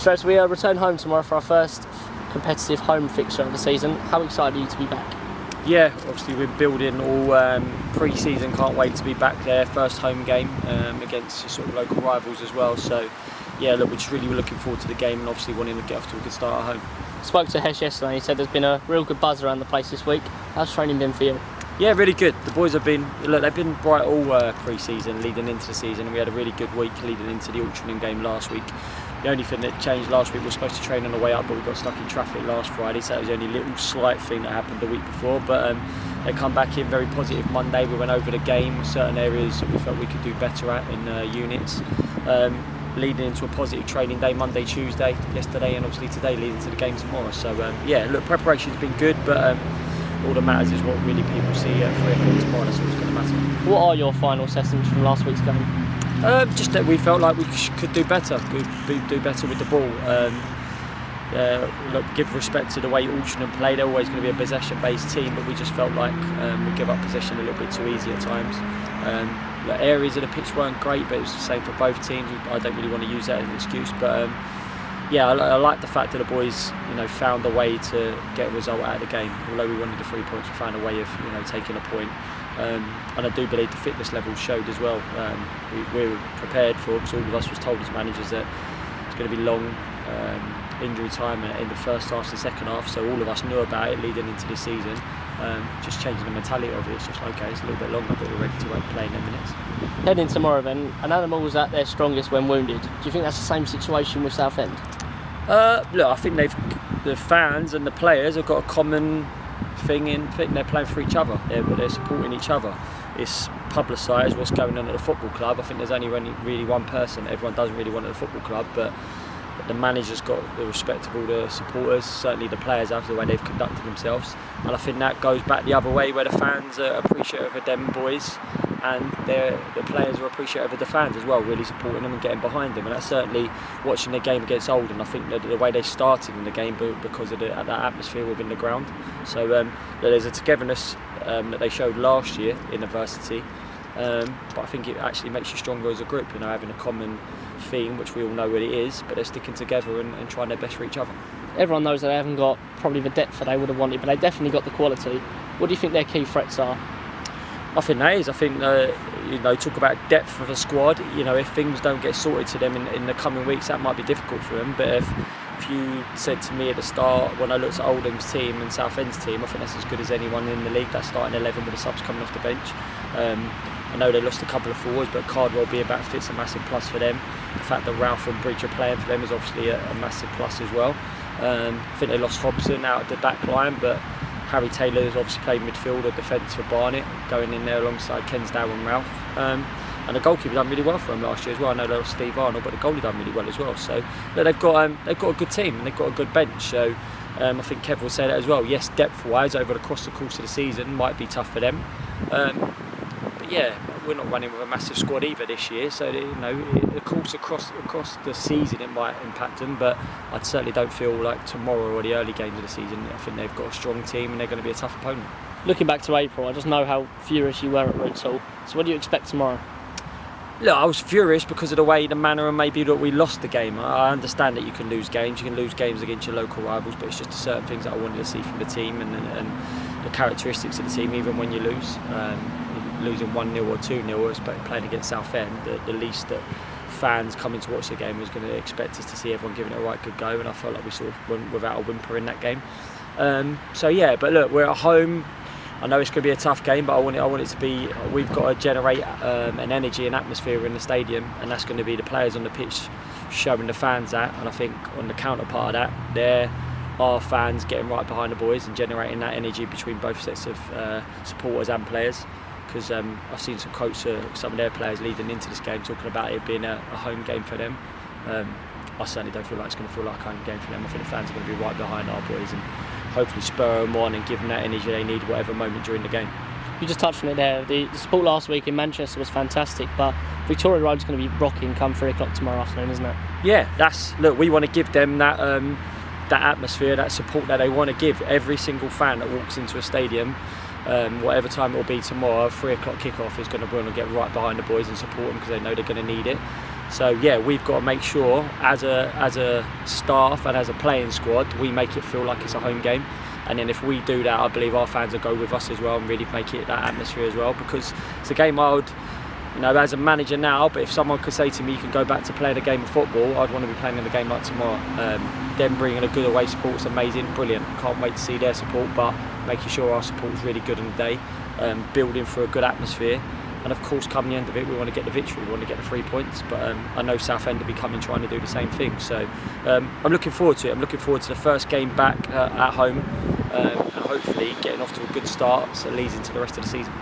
Strevens, we return home tomorrow for our first competitive home fixture of the season. How excited are you to be back? Yeah, obviously we're building all pre-season, can't wait to be back there. First home game against sort of local rivals as well. So yeah, look, we're just really looking forward to the game and obviously wanting to get off to a good start at home. I spoke to Hesh yesterday, he said there's been a real good buzz around the place this week. How's training been for you? Yeah, really good. The boys have been, look, they've been bright all pre-season, leading into the season. We had a really good week leading into the Altrincham game last week. The only thing that changed last week, we were supposed to train on the way up, but we got stuck in traffic last Friday, so that was the only little slight thing that happened the week before. But they come back in very positive Monday. We went over the game, certain areas we felt we could do better at in units. Leading into a positive training day, Monday, Tuesday, yesterday, and obviously today leading to the game tomorrow. So yeah, look, preparation's been good, but all that matters is what really people see at 3 o'clock tomorrow. That's all that's going to matter. What are your final assessments from last week's game? Just that we felt like we could do better, do better with the ball. Look, give respect to the way Altrincham play. They're always going to be a possession-based team, but we just felt like we give up possession a little bit too easy at times. The areas of the pitch weren't great, but it was the same for both teams. I don't really want to use that as an excuse, but yeah, I like the fact that the boys, found a way to get a result out of the game. Although we wanted the 3 points, we found a way of, taking a point. And I do believe the fitness level showed as well. We were prepared for it, because all of us was told as managers that it's going to be long injury time in the first half, the second half. So all of us knew about it leading into the season. Just changing the mentality of it. It's just okay, it's a little bit longer, but we're ready to play in 10 minutes. Heading tomorrow then, an animal's at their strongest when wounded. Do you think that's the same situation with Southend? Look, I think the fans and the players have got a common thing in they're playing for each other. They're supporting each other. It's publicised what's going on at the football club. I think there's only really one person that everyone doesn't really want at the football club, but the manager's got the respect of all the supporters, certainly the players have, the way they've conducted themselves. And I think that goes back the other way, where the fans are appreciative of them boys, and the players are appreciative of the fans as well, really supporting them and getting behind them. And that's certainly watching the game against Oldham. I think that the way they started in the game, because of that atmosphere within the ground. So there's a togetherness that they showed last year in adversity. But I think it actually makes you stronger as a group, having a common theme, which we all know what it is, but they're sticking together and trying their best for each other. Everyone knows that they haven't got probably the depth that they would have wanted, but they definitely got the quality. What do you think their key threats are? I think that is. I think talk about depth of a squad. If things don't get sorted to them in the coming weeks, that might be difficult for them. But if you said to me at the start, when I looked at Oldham's team and Southend's team, I think that's as good as anyone in the league. That's starting 11 with the subs coming off the bench. I know they lost a couple of forwards, but Cardwell being back fit's a massive plus for them. The fact that Ralph and Bridge are playing for them is obviously a massive plus as well. I think they lost Hobson out at the back line, but Harry Taylor has obviously played midfielder defence for Barnet, going in there alongside Kensdale and Ralph. And the goalkeeper done really well for them last year as well. I know they lost Steve Arnold, but the goalie done really well as well. So they've got a good team and they've got a good bench. So I think Kev will say that as well. Yes, depth-wise, across the course of the season, might be tough for them. But yeah, we're not running with a massive squad either this year, so of course across the season it might impact them, but I certainly don't feel like tomorrow or the early games of the season, I think they've got a strong team and they're going to be a tough opponent. Looking back to April, I just know how furious you were at Roots Hall, so what do you expect tomorrow? Look, I was furious because of the manner and maybe that we lost the game. I understand that you can lose games against your local rivals, but it's just certain things that I wanted to see from the team and the characteristics of the team, even when you lose. Losing 1-0 or 2-0, but playing against Southend, the least that fans coming to watch the game was going to expect us to see everyone giving it a right good go, and I felt like we sort of went without a whimper in that game. So yeah, but look, we're at home. I know it's going to be a tough game, but I want it to be. We've got to generate an energy and atmosphere in the stadium, and that's going to be the players on the pitch showing the fans that. And I think on the counterpart of that, there are fans getting right behind the boys and generating that energy between both sets of supporters and players. Because I've seen some quotes of some of their players leading into this game talking about it being a home game for them. I certainly don't feel like it's going to feel like a home game for them. I think the fans are going to be right behind our boys and hopefully spur them on and give them that energy they need whatever moment during the game. You just touched on it there. The support last week in Manchester was fantastic, but Victoria Road's going to be rocking come 3 o'clock tomorrow afternoon, isn't it? Yeah, look, we want to give them that atmosphere, that support that they want to give every single fan that walks into a stadium. Whatever time it will be tomorrow, 3 o'clock kick-off is going to want to get right behind the boys and support them because they know they're going to need it. So yeah, we've got to make sure as a staff and as a playing squad, we make it feel like it's a home game. And then if we do that, I believe our fans will go with us as well and really make it that atmosphere as well, because it's a game I would, as a manager now, but if someone could say to me you can go back to playing a game of football, I'd want to be playing in a game like tomorrow. Them bringing a good away support is amazing, brilliant. Can't wait to see their support, but making sure our support is really good on the day, building for a good atmosphere. And of course, come the end of it, we want to get the victory, we want to get the 3 points. But I know Southend will be coming trying to do the same thing. So I'm looking forward to it. I'm looking forward to the first game back at home, and hopefully getting off to a good start so it leads into the rest of the season.